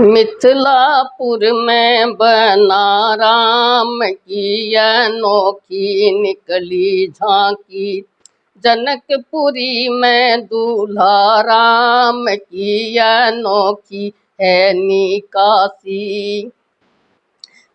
मिथिलापुर में बना राम की अनोखी निकली झांकी। जनकपुरी में दूल्हा राम की अनोखी है निकासी।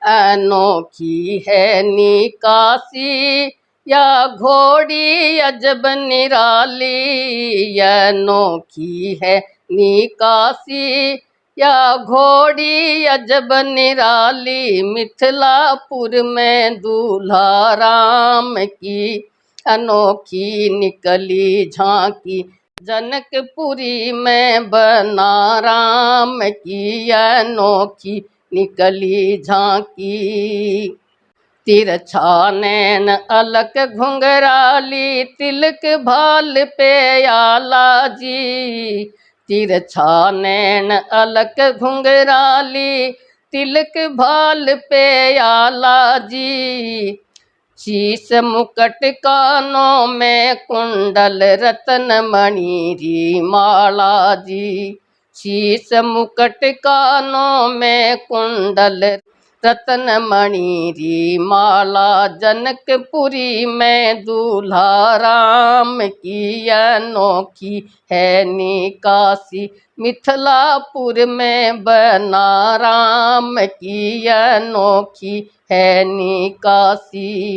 अनोखी है निकासी या घोड़ी अजब निराली। अनोखी है निकासी या घोड़ी अजब निराली। मिथिलापुर में दूल्हा राम की अनोखी निकली झांकी। जनकपुरी में बना राम की अनोखी निकली झांकी। तिरछा नैन अलक घुंघराली तिलक भाल पे आला जी। तिरछा नैन अलक घुंघराली तिलक भाल पे आला जी। शीश मुकट कानों में कुंडल रतन मणि री माला जी। शीश मुकट कानों में कुंडल रतन मणि री माला। जनकपुरी में दूल्हा राम की अनोखी है निकासी। मिथिलापुर में बना राम की अनोखी है निकासी।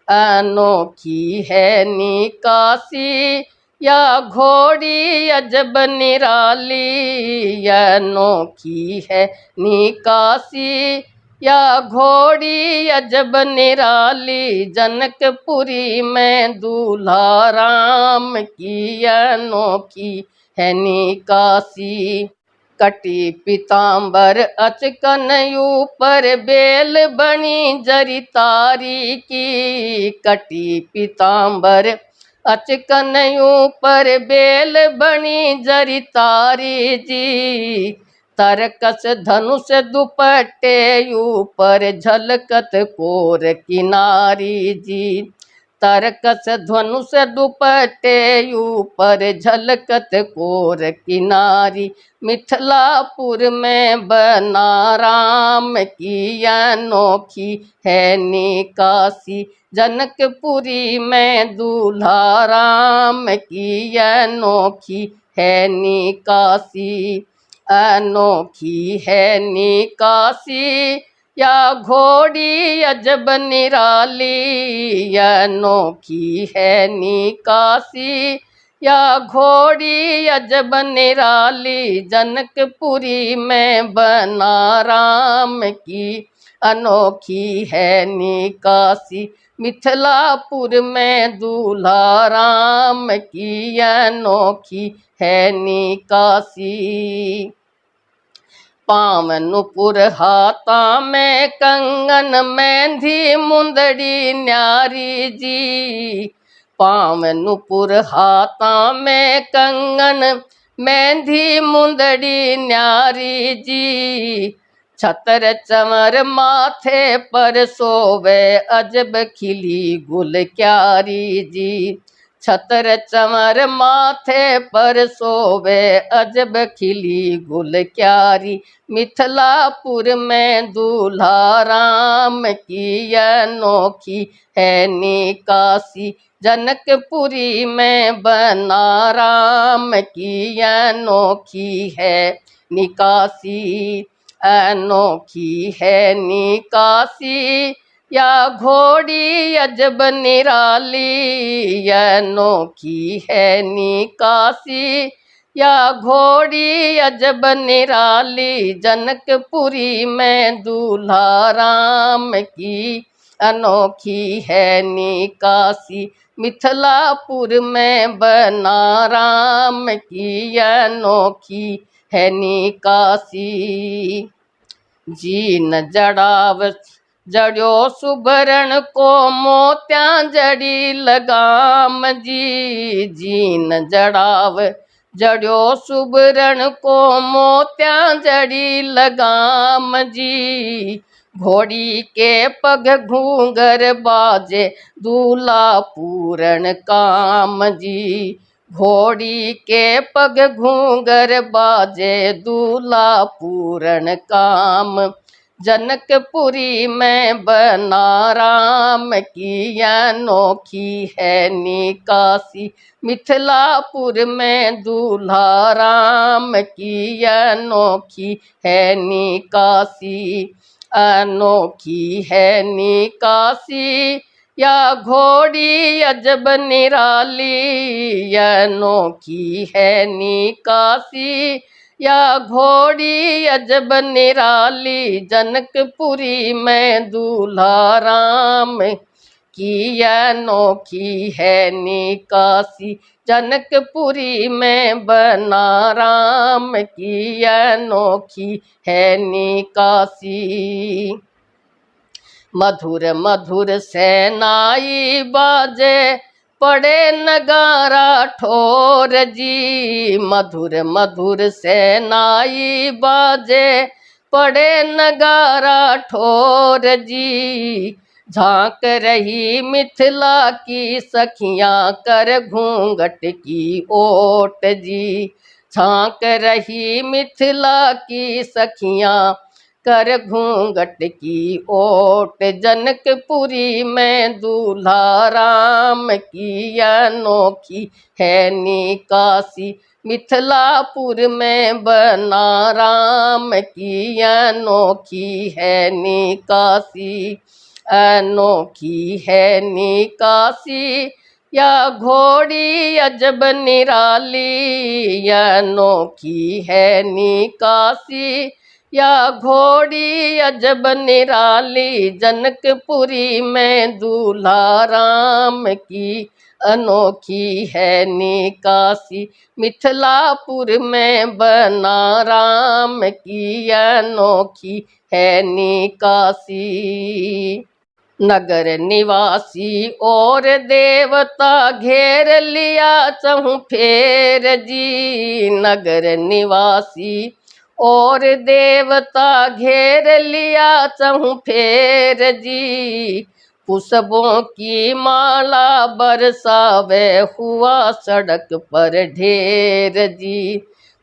अनोखी है निकासी या घोड़ी अजब निराली। अनोखी है निकासी या घोड़ी अजब निराली। जनकपुरी में दूल्हा राम की अनोखी है निकासी। कटी पीताम्बर अचकन ऊपर बेल बनी जरी तारी की। कटी पीताम्बर अचकन ऊपर बेल बनी जरी तारी जी। तरकस धनुष दुपट्टे ऊपर झलकत कोर किनारी जी। तरकस धनुष दुपट्टे ऊपर झलकत कोर किनारी। मिथिलापुर में बना राम की अनोखी है निकासी। जनकपुरी में दूल्हा राम की अनोखी है निकासी। अनोखी है निकासी या घोड़ी अजब निराली। अनोखी है निकासी या घोड़ी अजब निराली। जनकपुरी में बना राम की अनोखी है निकासी। मिथिलापुर में दूल्हा राम की अनोखी है निकासी। पावनपुर हाथा में कंगन मेहंदी मुंदड़ी न्यारी जी। पावनपुर हाथा में कंगन मेहंदी मुंदड़ी न्यारी जी। छतर चमर माथे पर सोवे अजब खिली गुल क्यारी जी। छतर चमर माथे पर सोवे अजब खिली गुल क्यारी। मिथिलापुर में दूल्हा राम की अनोखी है निकासी। जनकपुरी में बना राम की अनोखी है निकासी। अनोखी है निकासी या घोड़ी अजब निराली। अनोखी है निकासी या घोड़ी अजब निराली। जनकपुरी में दूल्हा राम की अनोखी है निकासी। मिथिलापुर में बना राम की अनोखी है निकासी। जीन जड़ाव जड़ो सुभरण को मोत्या जड़ी लगाम जी। जीन जड़ाव जड़ो सुभरण को मोत्या जड़ी लगाम जी। घोड़ी के पग घूंगर बाजे दूल्हा पूरन काम जी। घोड़ी के पग घूंगर बाजे दूल्हा पूरन काम। जनकपुरी में बना राम की अनोखी है निकासी। मिथिलापुर में दूल्हा राम की अनोखी है निकासी। अनोखी है निकासी या घोड़ी अजब निराली। अनोखी है निकासी या घोड़ी अजब निराली। जनकपुरी में दूल्हा राम की अनोखी है निकासी। जनकपुरी में बना राम की अनोखी है निकासी। मधुर मधुर सेनाई बाजे पड़े नगारा ठोर जी। मधुर मधुर सेनाई बाजे पड़े नगारा ठोर जी। झांक रही मिथिला की सखियां कर घूंघट की ओट जी। झांक रही मिथिला की सखियां कर घूंघट की ओट। जनकपुरी में दूल्हा राम की अनोखी है निकासी। मिथिलापुर में बना राम की अनोखी है निकासी। अनोखी है निकासी या घोड़ी अजब निराली। अनोखी है निकासी या घोड़ी अजब निराली। जनकपुरी में दूल्हा राम की अनोखी है निकासी। मिथिलापुर में बना राम की अनोखी है निकासी। नगर निवासी और देवता घेर लिया चहु फेर जी। नगर निवासी और देवता घेर लिया चहु फेर जी। पुष्पों की माला बरसावे हुआ सड़क पर ढेर जी।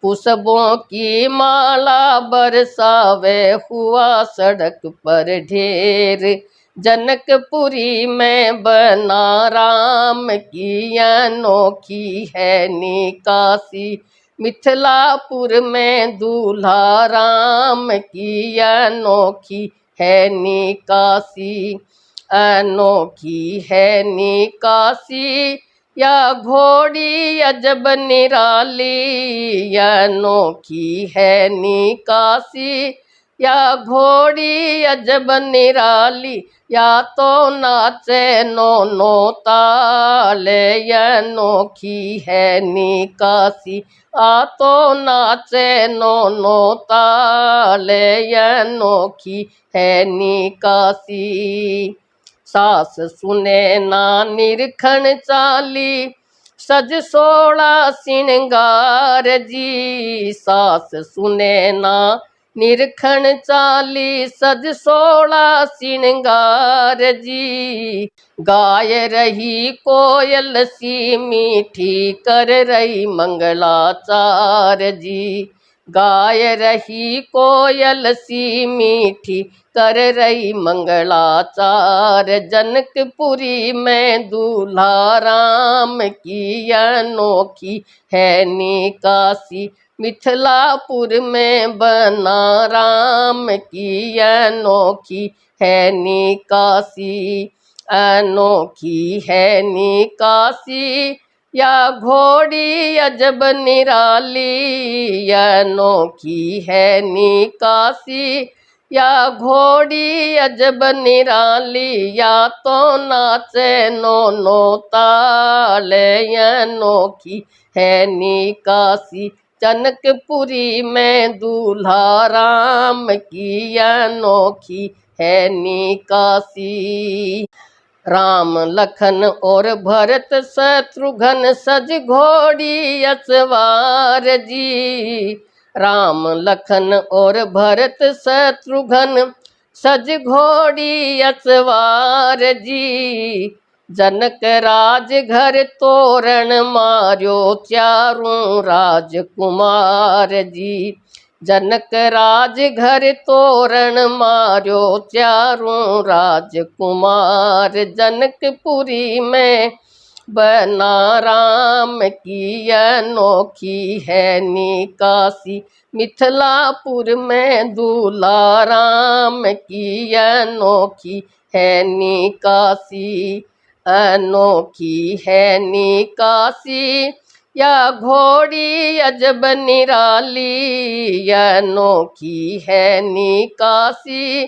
पुष्पों की माला बरसावे हुआ सड़क पर ढेर। जनकपुरी में बना राम की अनोखी है निकासी। मिथिलापुर में दूल्हा राम की अनोखी है निकासी। अनोखी है निकासी या घोड़ी अजब निराली। अनोखी है निकासी या घोड़ी अजब निराली। या तो नाचे नो ताले। अनोखी है निकासी आ तो नाचे नो ताले। अनोखी है निकासी। सास सुने ना निरखण चाली सज सोला सिंगार जी। सास सुने ना निरखण चाली सज सोला सिंगार जी। गाय रही कोयल सी मीठी कर रही मंगलाचार जी। गाय रही कोयल सी मीठी कर रही मंगलाचार। जनकपुरी में दूल्हा राम की अनोखी है निकासी। मिथिलापुर में बना राम की अनोखी है निकासी। अनोखी है निकासी या घोड़ी अजब निराली। अनोखी है निकासी या घोड़ी अजब निराली। या तो नाचे नो ताले। अनोखी है निकासी। जनकपुरी में दूल्हा राम की अनोखी है निकासी। राम लखन और भरत शत्रुघ्न सज घोड़ी असवार जी। राम लखन और भरत शत्रुघ्न सज घोड़ी असवार जी। जनक राज घर तोरण मार्यो चारों राजकुमार जी। जनक राज घर तोरण मार्यो चारों राजकुमार। जनकपुरी में बना राम की अनोखी है निकासी। मिथिलापुर में दूल्हा राम की अनोखी है निकासी। अनोखी है निकासी या घोड़ी अजब निराली। अनोखी है निकासी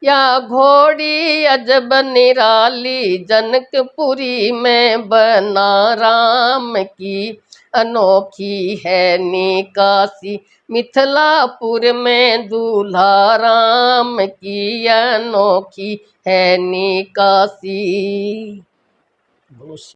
या घोड़ी अजब निराली। जनकपुरी में बना राम की अनोखी है निकासी। मिथिलापुर में दूल्हा राम की अनोखी है निकासी।